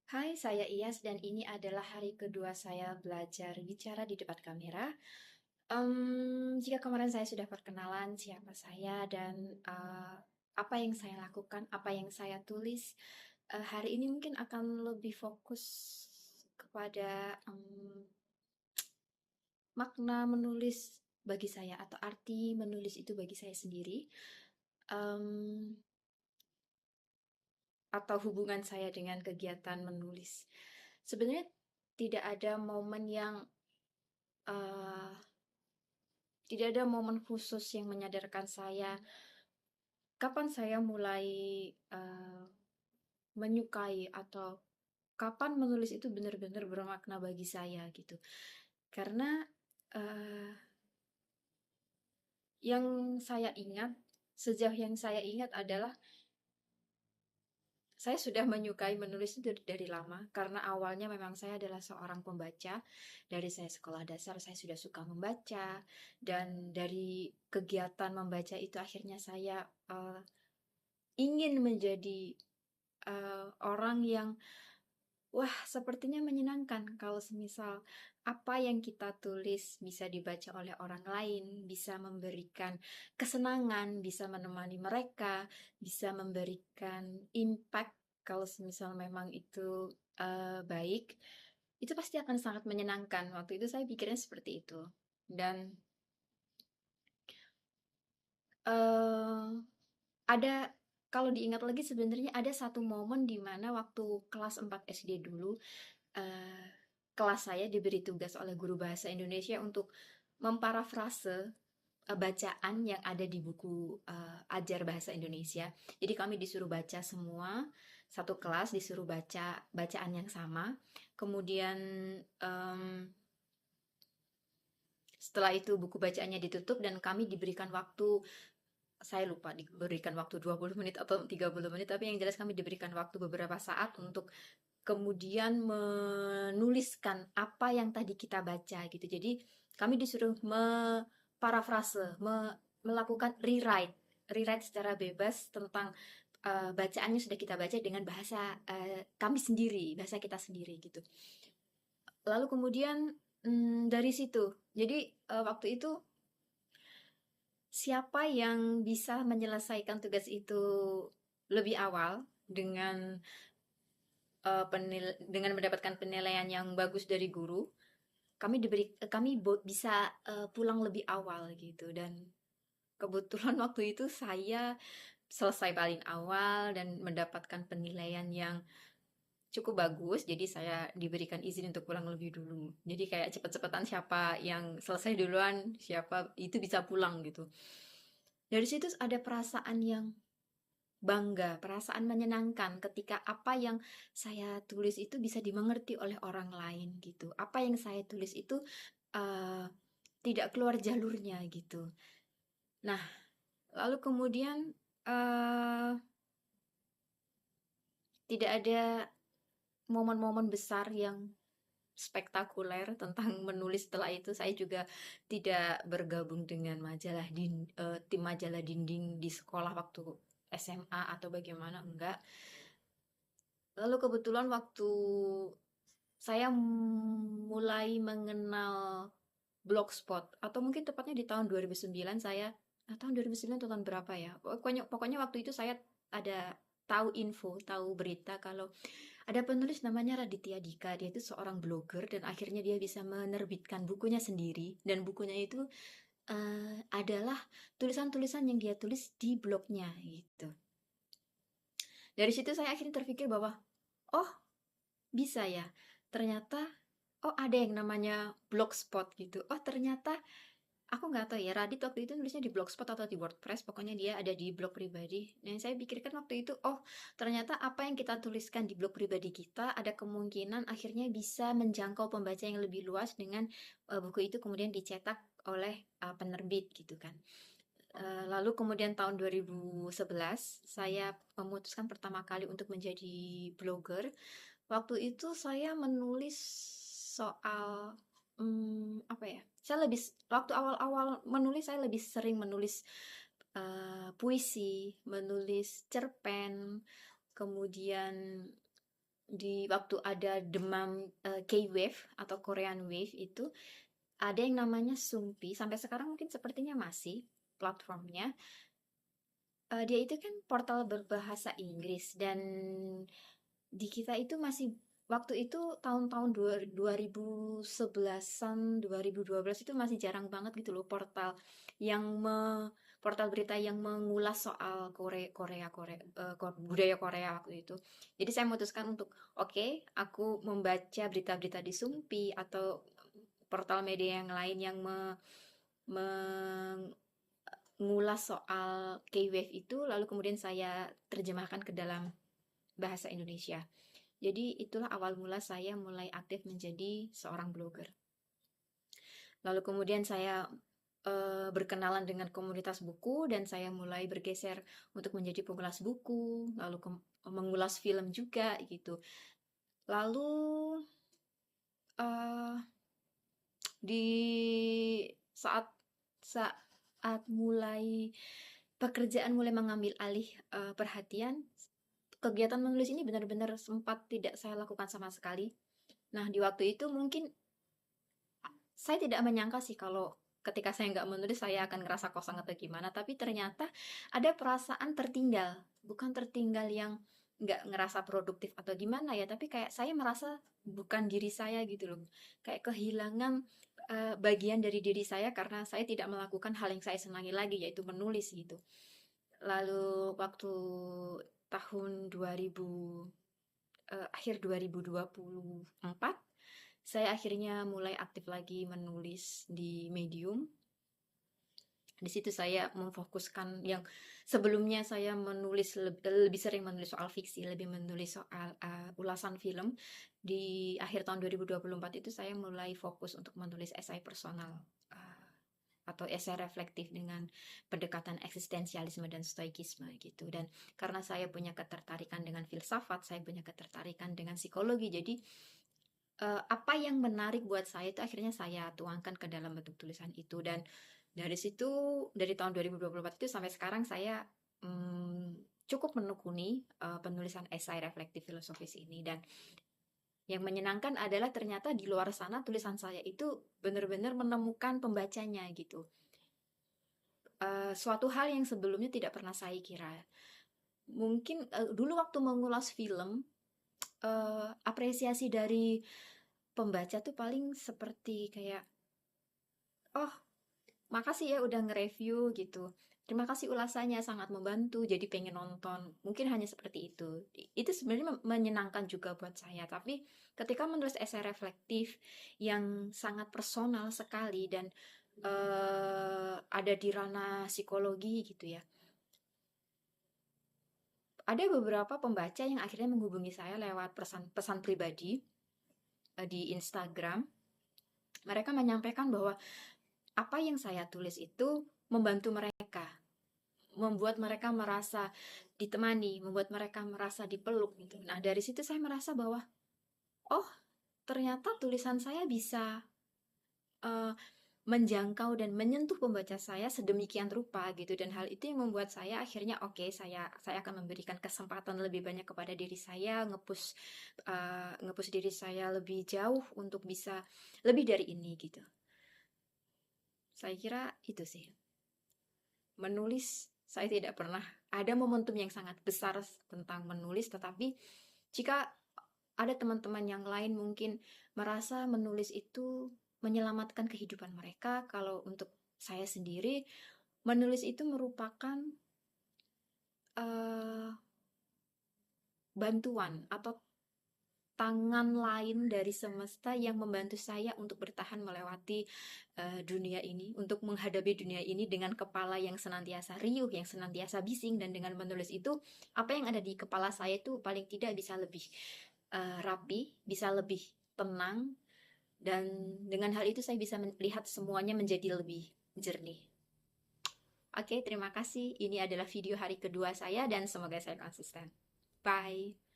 Hai, saya Iyas dan ini adalah hari kedua saya belajar bicara di depan kamera. Jika kemarin saya sudah perkenalan siapa saya dan apa yang saya lakukan, apa yang saya tulis, hari ini mungkin akan lebih fokus kepada makna menulis bagi saya atau arti menulis itu bagi saya sendiri, em, atau hubungan saya dengan kegiatan menulis. Sebenarnya tidak ada momen yang eh, tidak ada momen khusus yang menyadarkan saya kapan saya mulai eh, menyukai atau kapan menulis itu benar-benar bermakna bagi saya gitu. Karena eh, yang saya ingat, sejauh yang saya ingat adalah saya sudah menyukai menulis itu dari lama karena awalnya memang saya adalah seorang pembaca. Dari saya sekolah dasar saya sudah suka membaca dan dari kegiatan membaca itu akhirnya saya eh, ingin menjadi orang yang wah sepertinya menyenangkan kalau semisal apa yang kita tulis bisa dibaca oleh orang lain, bisa memberikan kesenangan, bisa menemani mereka, bisa memberikan impact kalau semisal memang itu baik, itu pasti akan sangat menyenangkan. Waktu itu saya pikirnya seperti itu. Dan eh ada kalau diingat lagi sebenarnya ada satu momen di mana waktu kelas 4 SD dulu, eh, kelas saya diberi tugas oleh guru bahasa Indonesia untuk memparafrase bacaan yang ada di buku ajar bahasa Indonesia. Jadi kami disuruh baca semua, satu kelas disuruh baca bacaan yang sama. Kemudian em, setelah itu buku bacaannya ditutup dan kami diberikan waktu, saya lupa diberikan waktu 20 menit atau 30 menit, tapi yang jelas kami diberikan waktu beberapa saat untuk kemudian menuliskan apa yang tadi kita baca gitu. Jadi kami disuruh parafrase, melakukan rewrite secara bebas tentang bacaannya sudah kita baca dengan bahasa kami sendiri, bahasa kita sendiri gitu. Lalu kemudian dari situ, jadi waktu itu siapa yang bisa menyelesaikan tugas itu lebih awal dengan dengan mendapatkan penilaian yang bagus dari guru, kami bisa pulang lebih awal gitu. Dan kebetulan waktu itu saya selesai paling awal dan mendapatkan penilaian yang cukup bagus, jadi saya diberikan izin untuk pulang lebih dulu. Jadi kayak cepet-cepetan siapa yang selesai duluan, siapa itu bisa pulang gitu. Dari situ ada perasaan yang bangga, perasaan menyenangkan ketika apa yang saya tulis itu bisa dimengerti oleh orang lain gitu. Apa yang saya tulis itu uh, tidak keluar jalurnya gitu. Nah, lalu kemudian uh, tidak ada momen-momen besar yang spektakuler tentang menulis setelah itu. Saya juga tidak bergabung dengan tim majalah dinding di sekolah waktu SMA atau bagaimana, enggak. Lalu kebetulan waktu saya mulai mengenal Blogspot atau mungkin tepatnya di tahun 2009 saya, tahun 2009 atau tahun berapa ya? Pokoknya waktu itu saya ada tahu info, tahu berita kalau ada penulis namanya Raditya Dika. Dia itu seorang blogger dan akhirnya dia bisa menerbitkan bukunya sendiri dan bukunya itu adalah tulisan-tulisan yang dia tulis di blognya gitu. Dari situ saya akhirnya terpikir bahwa oh bisa ya. Ternyata oh ada yang namanya blogspot gitu. Oh ternyata aku nggak tahu ya, Radit waktu itu nulisnya di blogspot atau di WordPress, pokoknya dia ada di blog pribadi. Dan saya pikirkan waktu itu, oh ternyata apa yang kita tuliskan di blog pribadi kita ada kemungkinan akhirnya bisa menjangkau pembaca yang lebih luas dengan buku itu kemudian dicetak oleh penerbit gitu kan. Lalu kemudian tahun 2011 saya memutuskan pertama kali untuk menjadi blogger. Waktu itu saya menulis soal apa ya? Saya lebih waktu awal-awal menulis saya lebih sering menulis puisi, menulis cerpen, kemudian di waktu ada demam K-wave atau Korean wave itu ada yang namanya Sumpi. Sampai sekarang mungkin sepertinya masih platformnya. Dia itu kan portal berbahasa Inggris dan di kita itu masih waktu itu tahun-tahun 2011-an, 2012 itu masih jarang banget gitu loh yang portal berita yang mengulas soal budaya Korea waktu itu. Jadi saya memutuskan untuk oke, aku membaca berita-berita di Sumpi atau portal media yang lain yang mengulas soal K-wave itu, lalu kemudian saya terjemahkan ke dalam bahasa Indonesia. Jadi itulah awal mula saya mulai aktif menjadi seorang blogger. Lalu kemudian saya berkenalan dengan komunitas buku dan saya mulai bergeser untuk menjadi pengulas buku, lalu mengulas film juga gitu. Lalu di saat pekerjaan mulai mengambil alih perhatian, kegiatan menulis ini benar-benar sempat tidak saya lakukan sama sekali. Nah, di waktu itu mungkin saya tidak menyangka sih kalau ketika saya nggak menulis saya akan ngerasa kosong atau gimana, tapi ternyata ada perasaan tertinggal. Bukan tertinggal yang nggak ngerasa produktif atau gimana ya, tapi kayak saya merasa bukan diri saya gitu loh. Kayak kehilangan bagian dari diri saya karena saya tidak melakukan hal yang saya senangi lagi, yaitu menulis gitu. Lalu waktu tahun 2000 akhir 2024 saya akhirnya mulai aktif lagi menulis di Medium. Di situ saya memfokuskan yang sebelumnya saya menulis lebih sering menulis soal fiksi, lebih menulis soal ulasan film. Di akhir tahun 2024 itu saya mulai fokus untuk menulis esai personal atau esai reflektif dengan pendekatan eksistensialisme dan stoikisme gitu. Dan karena saya punya ketertarikan dengan filsafat, saya punya ketertarikan dengan psikologi, jadi apa yang menarik buat saya itu akhirnya saya tuangkan ke dalam bentuk tulisan itu. Dan dari situ, dari tahun 2024 itu sampai sekarang saya cukup menekuni penulisan esai reflektif filosofis ini. Dan yang menyenangkan adalah ternyata di luar sana tulisan saya itu benar-benar menemukan pembacanya gitu. Suatu hal yang sebelumnya tidak pernah saya kira. Mungkin dulu waktu mengulas film, apresiasi dari pembaca tuh paling seperti kayak, oh makasih ya udah nge-review gitu. Terima kasih ulasannya sangat membantu, jadi pengen nonton. Mungkin hanya seperti itu. Itu sebenarnya menyenangkan juga buat saya. Tapi ketika menulis esai reflektif yang sangat personal sekali dan ada di ranah psikologi gitu ya. Ada beberapa pembaca yang akhirnya menghubungi saya lewat pesan pribadi di Instagram. Mereka menyampaikan bahwa apa yang saya tulis itu membantu mereka, membuat mereka merasa ditemani, membuat mereka merasa dipeluk gitu. Nah, dari situ saya merasa bahwa oh, ternyata tulisan saya bisa menjangkau dan menyentuh pembaca saya sedemikian rupa gitu. Dan hal itu yang membuat saya akhirnya oke, saya akan memberikan kesempatan lebih banyak kepada diri saya, ngepush diri saya lebih jauh untuk bisa lebih dari ini gitu. Saya kira itu sih. Menulis, saya tidak pernah ada momentum yang sangat besar tentang menulis, tetapi jika ada teman-teman yang lain mungkin merasa menulis itu menyelamatkan kehidupan mereka, kalau untuk saya sendiri, menulis itu merupakan bantuan atau tangan lain dari semesta yang membantu saya untuk bertahan melewati dunia ini, untuk menghadapi dunia ini dengan kepala yang senantiasa riuh, yang senantiasa bising. Dan dengan menulis itu, apa yang ada di kepala saya itu paling tidak bisa lebih rapi, bisa lebih tenang, dan dengan hal itu saya bisa melihat semuanya menjadi lebih jernih. Oke, terima kasih. Ini adalah video hari kedua saya dan semoga saya konsisten. Bye.